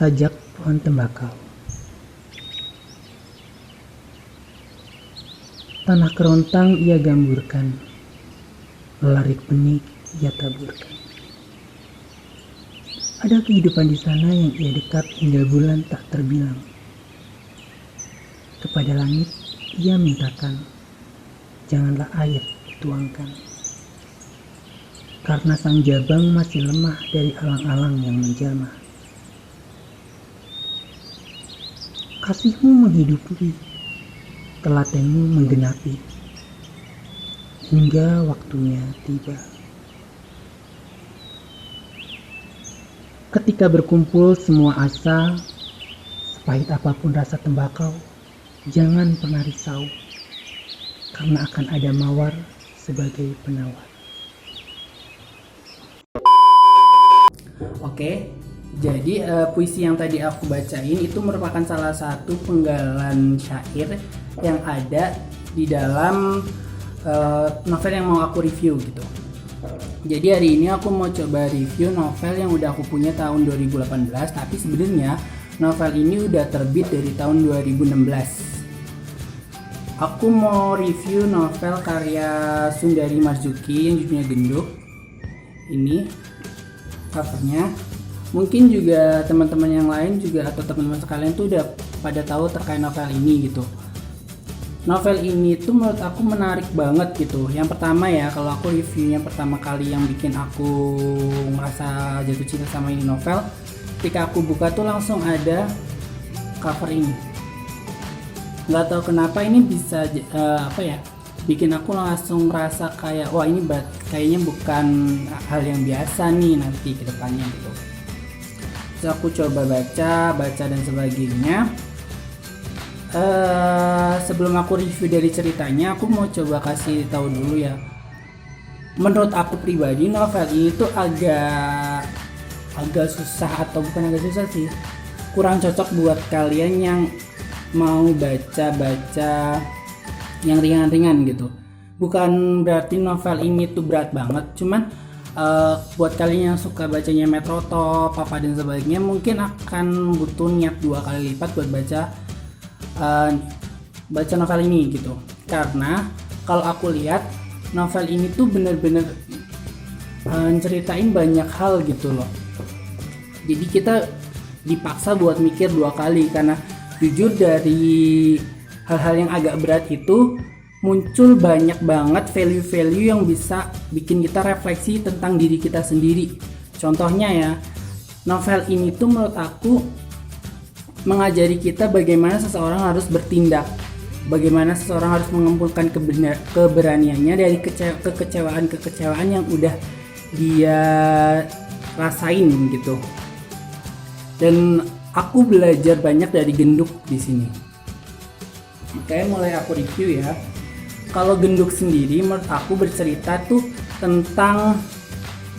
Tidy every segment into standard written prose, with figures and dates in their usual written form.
Sajak pohon tembakau. Tanah kerontang ia gamburkan, larik benih ia taburkan. Ada kehidupan di sana yang ia dekat hingga bulan tak terbilang. Kepada langit ia mintakan, janganlah air dituangkan. Karena sang jabang masih lemah dari alang-alang yang menjamah. Kasihmu menghidupi, telatenmu menggenapi, hingga waktunya tiba. Ketika berkumpul semua asa, sepahit apapun rasa tembakau, jangan pernah risau, karena akan ada mawar sebagai penawar. Oke, jadi puisi yang tadi aku bacain itu merupakan salah satu penggalan syair yang ada di dalam novel yang mau aku review gitu. Jadi hari ini aku mau coba review novel yang udah aku punya tahun 2018, tapi sebenarnya novel ini udah terbit dari tahun 2016. Aku mau review novel karya Sundari Marzuki yang judulnya Genduk. Ini covernya. Mungkin juga teman-teman yang lain juga atau teman-teman sekalian tuh udah pada tahu terkait novel ini gitu. Novel ini tuh menurut aku menarik banget gitu. Yang pertama ya, kalau aku reviewnya pertama kali yang bikin aku merasa jatuh cinta sama ini novel, ketika aku buka tuh langsung ada cover ini. Nggak tahu kenapa ini bisa bikin aku langsung merasa kayak wah ini kayaknya bukan hal yang biasa nih nanti ke depannya gitu. Terus aku coba baca dan sebagainya. Sebelum aku review dari ceritanya, aku mau coba kasih tahu dulu ya. Menurut aku pribadi novel ini tuh agak susah, atau bukan agak susah sih, kurang cocok buat kalian yang mau baca yang ringan-ringan gitu. Bukan berarti novel ini tuh berat banget, cuman buat kalian yang suka bacanya Metro Top, apa dan sebagainya, mungkin akan butuh niat 2 kali lipat buat baca novel ini gitu. Karena kalau aku lihat novel ini tuh bener-bener ceritain banyak hal gitu loh. Jadi kita dipaksa buat mikir 2 kali, karena jujur dari hal-hal yang agak berat itu muncul banyak banget value-value yang bisa bikin kita refleksi tentang diri kita sendiri. Contohnya ya, novel ini tuh menurut aku mengajari kita bagaimana seseorang harus bertindak, bagaimana seseorang harus mengumpulkan keberaniannya dari kekecewaan yang udah dia rasain gitu. Dan aku belajar banyak dari Genduk di sini. Oke, mulai aku review ya. Kalau Genduk sendiri menurut aku bercerita tuh tentang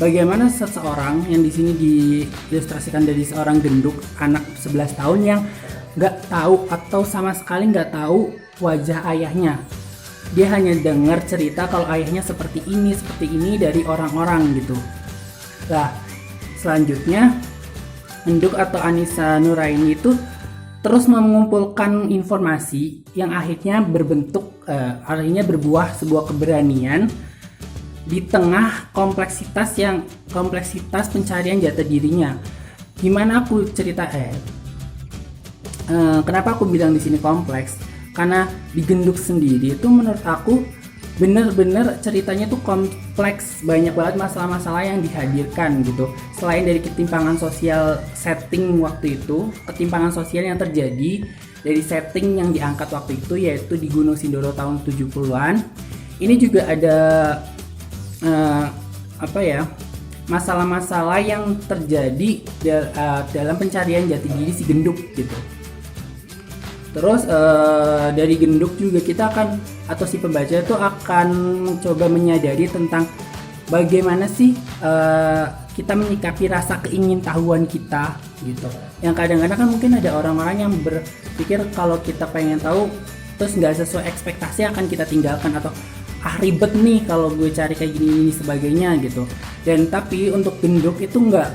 bagaimana seseorang yang di sini diilustrasikan dari seorang genduk, anak 11 tahun yang nggak tahu atau sama sekali nggak tahu wajah ayahnya. Dia hanya dengar cerita kalau ayahnya seperti ini dari orang-orang gitu. Nah, selanjutnya Genduk atau Anissa Nuraini itu terus mengumpulkan informasi yang akhirnya berbuah sebuah keberanian di tengah kompleksitas pencarian jati dirinya. Gimana aku cerita kenapa aku bilang di sini kompleks? Karena di Genduk sendiri itu menurut aku bener-bener ceritanya tuh kompleks, banyak banget masalah-masalah yang dihadirkan gitu. Selain dari ketimpangan sosial setting waktu itu, ketimpangan sosial yang terjadi dari setting yang diangkat waktu itu, yaitu di Gunung Sindoro tahun 70-an. Ini juga ada masalah-masalah yang terjadi dalam pencarian jati diri si Genduk gitu. Terus dari Genduk juga kita akan, atau si pembaca itu akan coba menyadari tentang bagaimana sih kita menyikapi rasa keingintahuan kita gitu. Yang kadang-kadang kan mungkin ada orang-orang yang berpikir kalau kita pengen tahu terus nggak sesuai ekspektasi akan kita tinggalkan, atau ribet nih kalau gue cari kayak gini sebagainya gitu. Dan tapi untuk Genduk itu enggak,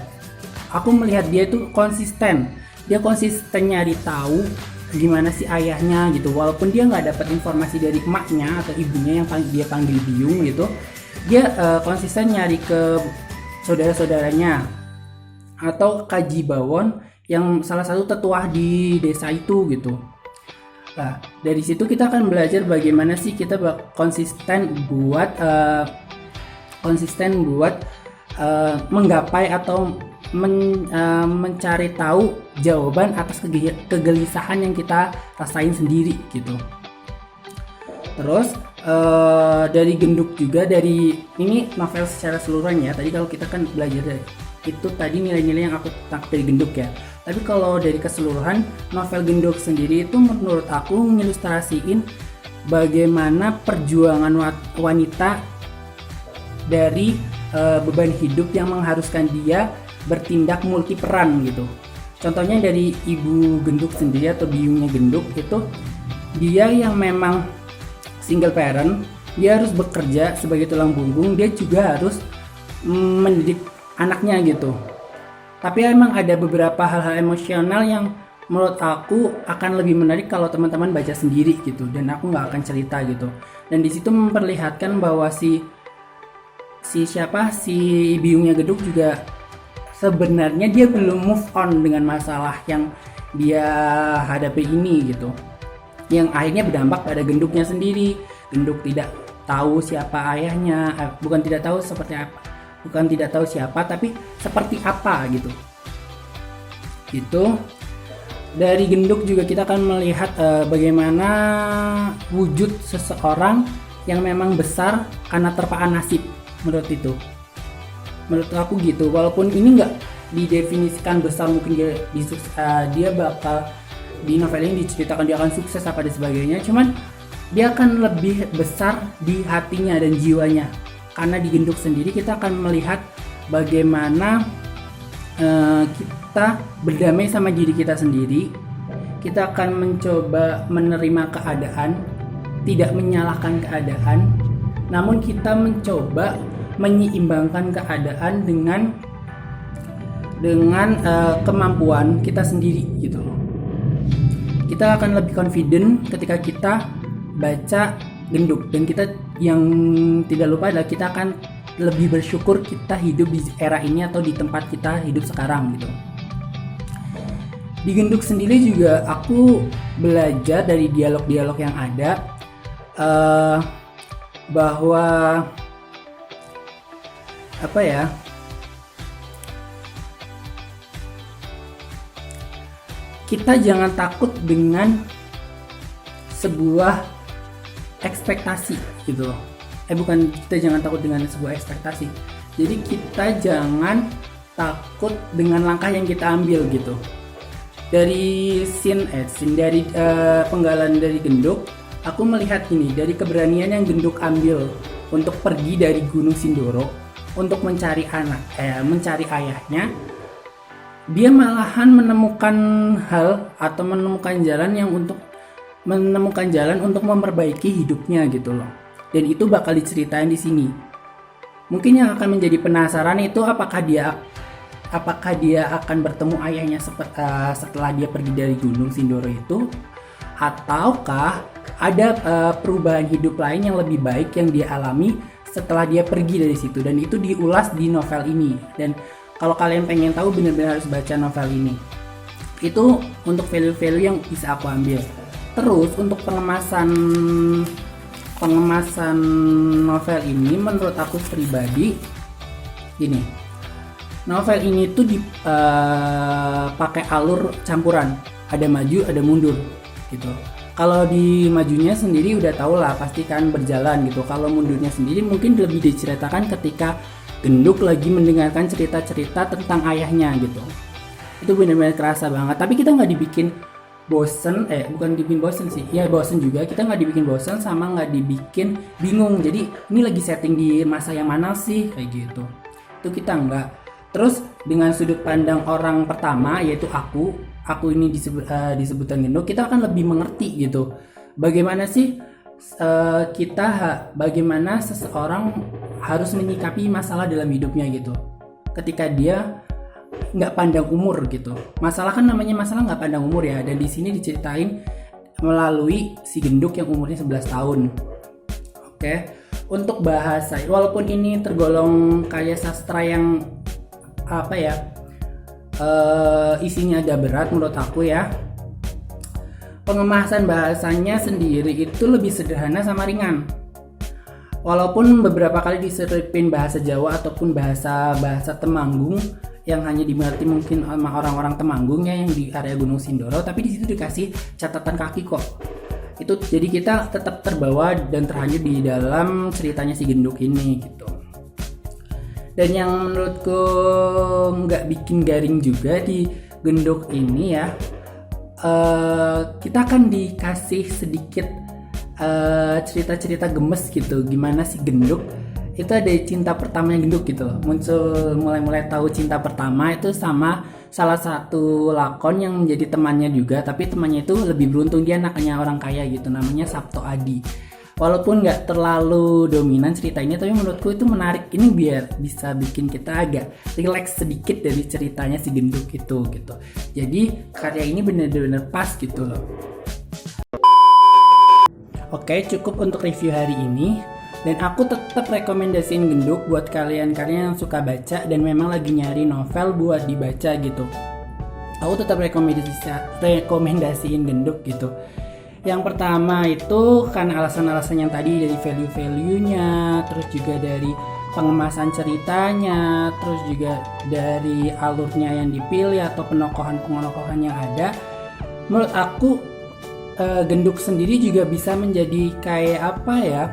aku melihat dia itu konsisten. dia konsisten nyari tahu gimana sih ayahnya gitu, walaupun dia nggak dapat informasi dari emaknya atau ibunya yang dia panggil Byung gitu. Dia konsisten nyari ke saudara-saudaranya atau Kaji Bawon yang salah satu tetua di desa itu gitu. Nah, dari situ kita akan belajar bagaimana sih kita konsisten buat menggapai atau mencari tahu jawaban atas kegelisahan yang kita rasain sendiri gitu. Terus dari Genduk juga, dari ini novel secara seluruhan ya. Tadi kalau kita kan belajar dari itu tadi nilai-nilai yang aku tangkap dari Genduk ya. Tapi kalau dari keseluruhan novel Genduk sendiri itu menurut aku mengilustrasiin bagaimana perjuangan wanita dari beban hidup yang mengharuskan dia bertindak multi peran gitu. Contohnya dari ibu Genduk sendiri atau Byungnya Genduk itu, dia yang memang single parent, dia harus bekerja sebagai tulang punggung, dia juga harus mendidik anaknya gitu. Tapi emang ada beberapa hal-hal emosional yang menurut aku akan lebih menarik kalau teman-teman baca sendiri gitu, dan aku nggak akan cerita gitu. Dan di situ memperlihatkan bahwa si Byungnya Genduk juga sebenarnya dia belum move on dengan masalah yang dia hadapi ini gitu, yang akhirnya berdampak pada Genduknya sendiri. Genduk tidak tahu siapa ayahnya, bukan tidak tahu siapa, tapi seperti apa gitu. Dari Genduk juga kita akan melihat bagaimana wujud seseorang yang memang besar karena terpaan nasib. Menurut aku gitu, walaupun ini nggak didefinisikan besar, mungkin dia bakal di novel ini diceritakan dia akan sukses apa dan sebagainya, cuman dia akan lebih besar di hatinya dan jiwanya. Karena di Genduk sendiri kita akan melihat bagaimana kita berdamai sama diri kita sendiri. Kita akan mencoba menerima keadaan, tidak menyalahkan keadaan, namun kita mencoba menyeimbangkan keadaan dengan kemampuan kita sendiri gitu loh. Kita akan lebih confident ketika kita baca Genduk, dan kita yang tidak lupa adalah kita akan lebih bersyukur kita hidup di era ini atau di tempat kita hidup sekarang gitu. Di Genduk sendiri juga aku belajar dari dialog-dialog yang ada bahwa kita jangan takut dengan sebuah ekspektasi gitu loh. Kita jangan takut dengan sebuah ekspektasi. Jadi kita jangan takut dengan langkah yang kita ambil gitu. Dari dari penggalan dari Genduk, aku melihat ini dari keberanian yang Genduk ambil untuk pergi dari Gunung Sindoro untuk mencari ayahnya. Dia malahan menemukan jalan untuk memperbaiki hidupnya gitu loh. Dan itu bakal diceritain di sini. Mungkin yang akan menjadi penasaran itu apakah dia akan bertemu ayahnya setelah dia pergi dari Gunung Sindoro itu, ataukah ada perubahan hidup lain yang lebih baik yang dia alami setelah dia pergi dari situ. Dan itu diulas di novel ini. Dan kalau kalian pengen tahu, benar-benar harus baca novel ini. Itu untuk value-value yang bisa aku ambil. Terus untuk pengemasan novel ini menurut aku pribadi gini. Novel ini tuh pakai alur campuran, ada maju, ada mundur gitu. Kalau di majunya sendiri udah tau lah, pasti kan berjalan gitu. Kalau mundurnya sendiri mungkin lebih diceritakan ketika Genduk lagi mendengarkan cerita-cerita tentang ayahnya gitu. Itu benar-benar kerasa banget. Tapi kita nggak dibikin bosen, bukan dibikin bosen sih, ya bosen juga. Kita nggak dibikin bosen sama nggak dibikin bingung. Jadi ini lagi setting di masa yang mana sih kayak gitu. Itu kita nggak. Terus dengan sudut pandang orang pertama, yaitu aku ini disebutkan Genduk, kita akan lebih mengerti gitu. Bagaimana sih bagaimana seseorang harus menyikapi masalah dalam hidupnya gitu. Ketika dia nggak pandang umur gitu. Masalah kan namanya masalah nggak pandang umur ya, dan di sini diceritain melalui si genduk yang umurnya 11 tahun. Oke, untuk bahasa, walaupun ini tergolong karya sastra yang apa ya, isinya agak berat menurut aku ya, pengemasan bahasanya sendiri itu lebih sederhana sama ringan. Walaupun beberapa kali diselipin bahasa Jawa ataupun bahasa Temanggung yang hanya dimengerti mungkin sama orang-orang Temanggung ya yang di area Gunung Sindoro, tapi di situ dikasih catatan kaki kok. Itu jadi kita tetap terbawa dan terhanyut di dalam ceritanya si genduk ini gitu. Dan yang menurutku nggak bikin garing juga di genduk ini ya, kita akan dikasih sedikit cerita-cerita gemes gitu, gimana si genduk itu ada cinta pertamanya genduk gitu loh. Muncul mulai tahu cinta pertama itu sama salah satu lakon yang menjadi temannya juga, tapi temannya itu lebih beruntung, dia anaknya orang kaya gitu, namanya Sabto Adi. Walaupun nggak terlalu dominan cerita ini, tapi menurutku itu menarik, ini biar bisa bikin kita agak relax sedikit dari ceritanya si genduk itu gitu. Jadi karya ini bener-bener pas gitu loh. Oke, cukup untuk review hari ini. Dan aku tetap rekomendasiin genduk buat kalian yang suka baca dan memang lagi nyari novel buat dibaca gitu. Aku tetap rekomendasiin genduk gitu. Yang pertama itu kan alasan-alasan yang tadi, dari value-value-nya, terus juga dari pengemasan ceritanya, terus juga dari alurnya yang dipilih atau penokohan-penokohan yang ada. Menurut aku genduk sendiri juga bisa menjadi kayak apa ya,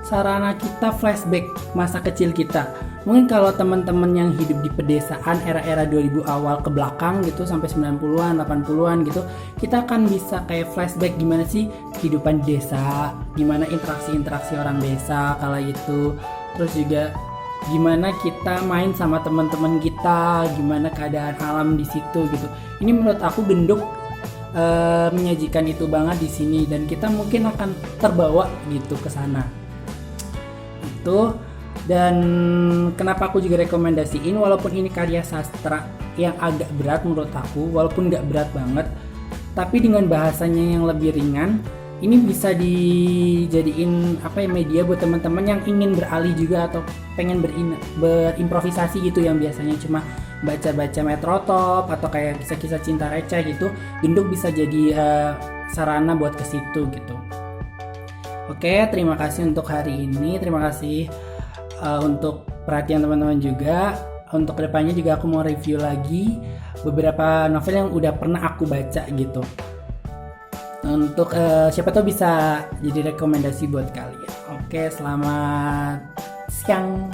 sarana kita flashback masa kecil kita. Mungkin kalau teman-teman yang hidup di pedesaan era-era 2000 awal ke belakang gitu sampai 90-an, 80-an gitu, kita akan bisa kayak flashback gimana sih kehidupan desa, gimana interaksi-interaksi orang desa kala itu. Terus juga gimana kita main sama teman-teman kita, gimana keadaan alam di situ gitu. Ini menurut aku genduk menyajikan itu banget di sini, dan kita mungkin akan terbawa gitu ke sana. Dan kenapa aku juga rekomendasiin, walaupun ini karya sastra yang agak berat menurut aku, walaupun gak berat banget, tapi dengan bahasanya yang lebih ringan, ini bisa dijadiin media buat teman-teman yang ingin beralih juga atau pengen berimprovisasi gitu, yang biasanya cuma baca-baca metrotop atau kayak kisah-kisah cinta receh gitu. Genduk bisa jadi sarana buat ke situ gitu. Oke, terima kasih untuk hari ini. Terima kasih untuk perhatian teman-teman juga. Untuk kedepannya juga aku mau review lagi beberapa novel yang udah pernah aku baca gitu. Untuk siapa tahu bisa jadi rekomendasi buat kalian. Oke, selamat siang.